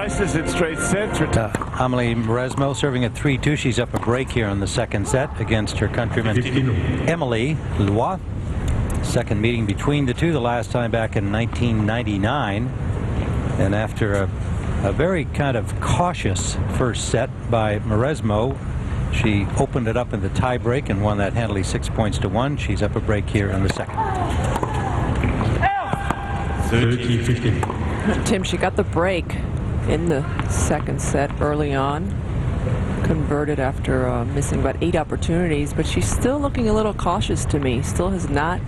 slices it straight sets. Amelie Mauresmo serving at 3-2. She's up a break here in the second set against her countryman Emilie Loit. Second meeting between the two, the last time back in 1999. And after a very kind of cautious first set by Mauresmo, she opened it up in the tie break and won that handily 6-1. She's up a break here in the second. 30-15. Tim, she got the break in the second set early on. Converted after missing about 8 opportunities, but she's still looking a little cautious to me. Still has not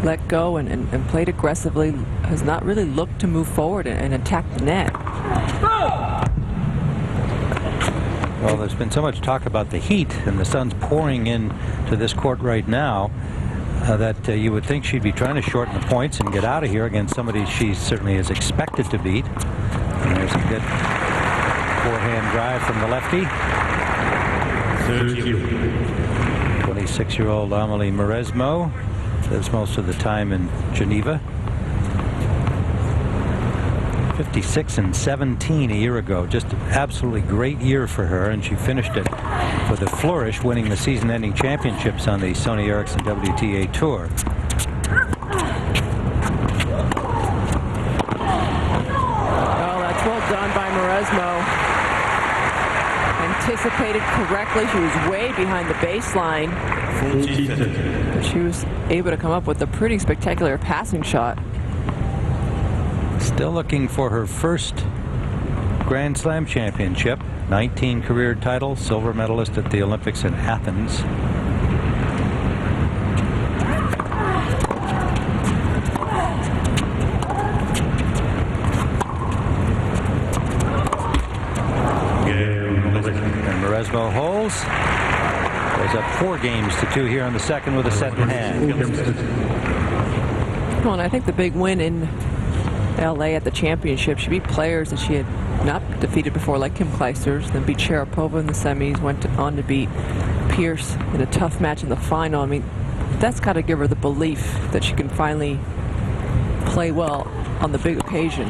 let go and played aggressively. Has not really looked to move forward and attack the net. Well, there's been so much talk about the heat, and the sun's pouring in to this court right now, that you would think she'd be trying to shorten the points and get out of here against somebody she certainly is expected to beat. And there's a good forehand drive from the lefty. 26-year-old Amelie Mauresmo lives most of the time in Geneva. 56-17 a year ago. Just an absolutely great year for her, and she finished it with a flourish, winning the season-ending championships on the Sony Ericsson WTA Tour. Oh, that's well done by Mauresmo. Anticipated correctly. She was way behind the baseline. But she was able to come up with a pretty spectacular passing shot. Still looking for her first Grand Slam championship. 19 career titles, silver medalist at the Olympics in Athens. And Mauresmo holds. Goes up 4 games to 2 here in the second with a set in hand. Well, and I think the big win in LA at the championship, she beat players that she had not defeated before, like Kim Clijsters, then beat Sharapova in the semis, went on to beat Pierce in a tough match in the final. I mean, that's got to give her the belief that she can finally play well on the big occasion.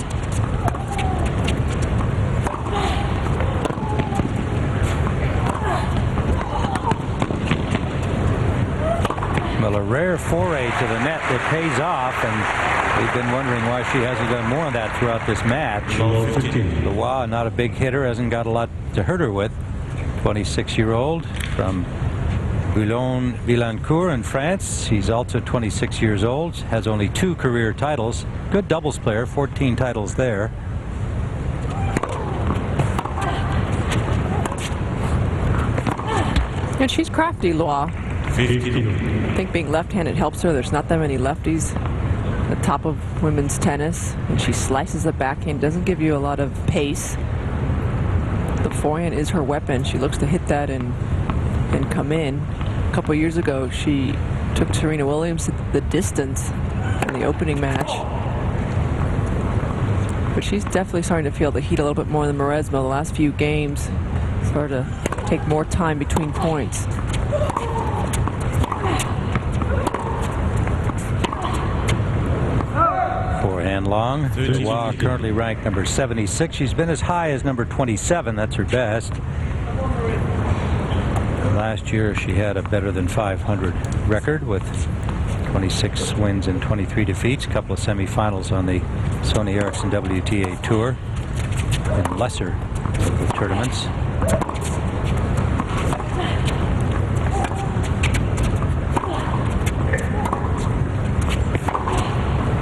Well, a rare foray to the net that pays off, and we've been wondering why she hasn't done more of that throughout this match. Loit, not a big hitter, hasn't got a lot to hurt her with. 26-year-old from Boulogne-Billancourt in France. She's also 26 years old, has only 2 career titles. Good doubles player, 14 titles there. And she's crafty, Loit. I think being left-handed helps her. There's not that many lefties at the top of women's tennis, and she slices the backhand, doesn't give you a lot of pace. The forehand is her weapon. She looks to hit that and come in. A couple of years ago, she took Serena Williams the distance in the opening match. But she's definitely starting to feel the heat a little bit more than Mauresmo. The last few games started to take more time between points. Forehand long. Loit currently ranked number 76. She's been as high as number 27. That's her best. And last year she had a better than 500 record with 26 wins and 23 defeats. A couple of semifinals on the Sony Ericsson WTA Tour in lesser tournaments.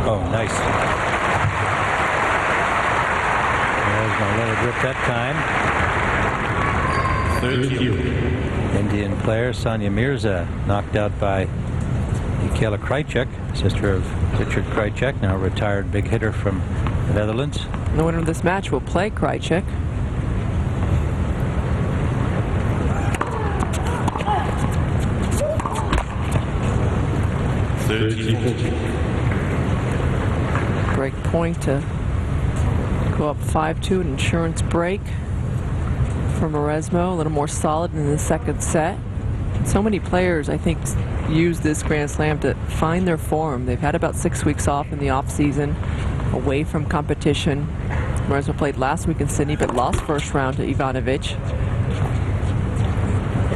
Oh, nice. There's going to let it rip that time. 30. Indian player Sonia Mirza knocked out by Michaela Krajicek, sister of Richard Krajicek, now retired big hitter from the Netherlands. The winner of this match will play Krajicek. Break point to go up 5-2, an insurance break for Mauresmo. A little more solid in the second set. So many players, I think, use this Grand Slam to find their form. They've had about 6 weeks off in the off season, away from competition, Mauresmo played last week in Sydney, but lost first round to Ivanovic.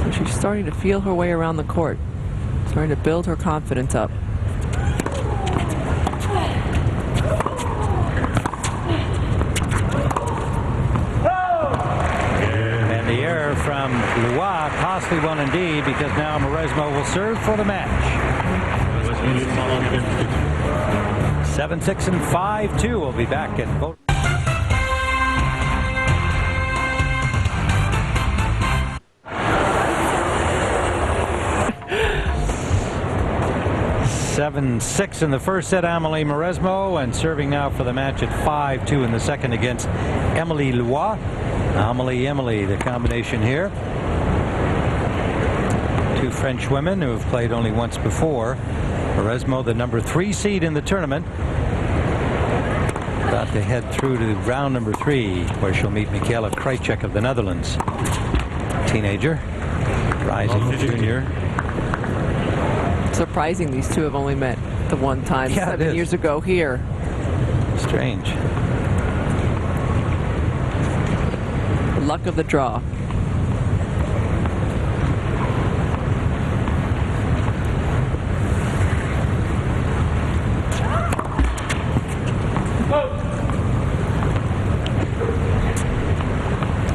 So she's starting to feel her way around the court, starting to build her confidence up. And the error from Loit, costly one indeed, because now Mauresmo will serve for the match. 7-6 and 5-2. We'll be back at both. Seven, 6 in the first set, Amelie Mauresmo, and serving now for the match at 5-2 in the second against Emilie Loit. Emily, the combination here. Two French women who have played only once before. Mauresmo, the number 3 seed in the tournament, about to head through to round number 3, where she'll meet Michaela Krajicek of the Netherlands. Teenager, rising junior. Surprising these two have only met the one time 7 years ago here. Strange. Luck of the draw.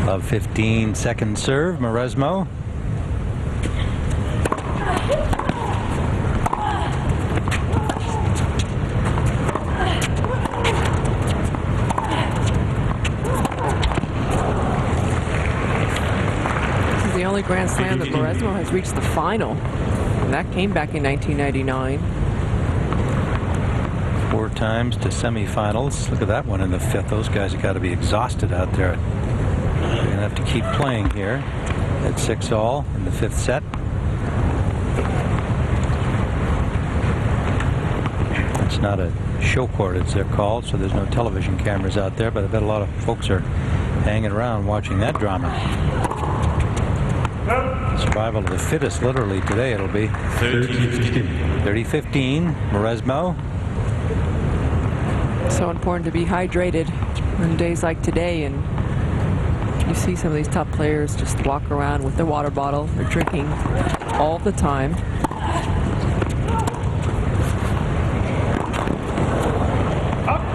Of 15-second serve, Mauresmo. This is the only Grand Slam that Mauresmo has reached the final. And that came back in 1999. 4 times to semifinals. Look at that one in the 5th. Those guys have got to be exhausted out there. They're going to have to keep playing here at 6-all in the 5th set. It's not a show court, as they're called, so there's no television cameras out there, but I bet a lot of folks are hanging around watching that drama. Survival of the fittest, literally, today it'll be. 30-15, Mauresmo. So important to be hydrated on days like today, and you see some of these top players just walk around with their water bottle. They're drinking all the time.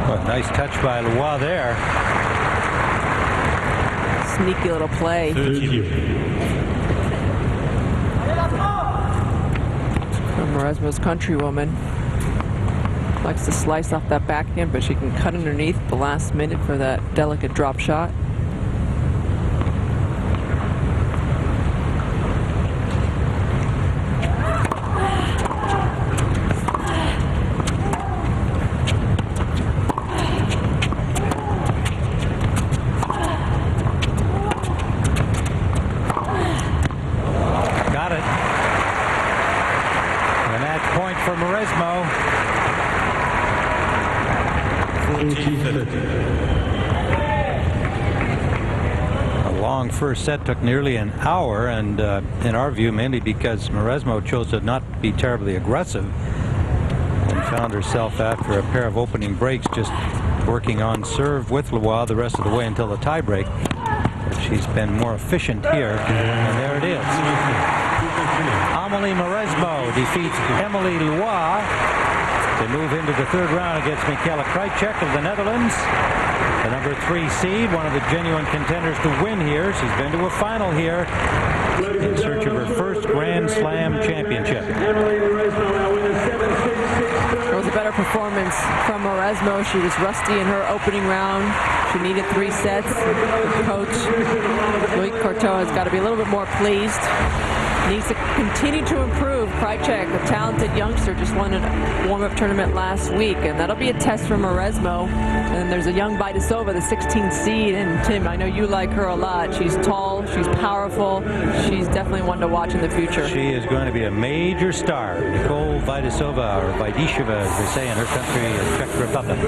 Oh, nice touch by Loit there. Sneaky little play. From Mauresmo's countrywoman. Likes to slice off that backhand, but she can cut underneath the last minute for that delicate drop shot. Got it. And that point for Mauresmo. A long first set, took nearly an hour, and in our view, mainly because Mauresmo chose to not be terribly aggressive and found herself, after a pair of opening breaks, just working on serve with Loit the rest of the way until the tie break. But she's been more efficient here, and there it is. Amelie Mauresmo defeats Emilie Loit to move into the 3rd round against Michaela Krajicek of the Netherlands, the number 3 seed, one of the genuine contenders to win here. She's been to a final here in search of her first Grand Slam championship. There was a better performance from Mauresmo. She was rusty in her opening round. She needed 3 sets. The coach, Louis Courteau, has got to be a little bit more pleased. Needs to continue to improve. Krajicek, a talented youngster, just won a warm-up tournament last week, and that'll be a test for Mauresmo. And then there's a young Vaidisova, the 16th seed, and Tim, I know you like her a lot. She's tall, she's powerful, she's definitely one to watch in the future. She is going to be a major star. Nicole Vaidisova, or Vaidisheva, as they say in her country, Czech Republic.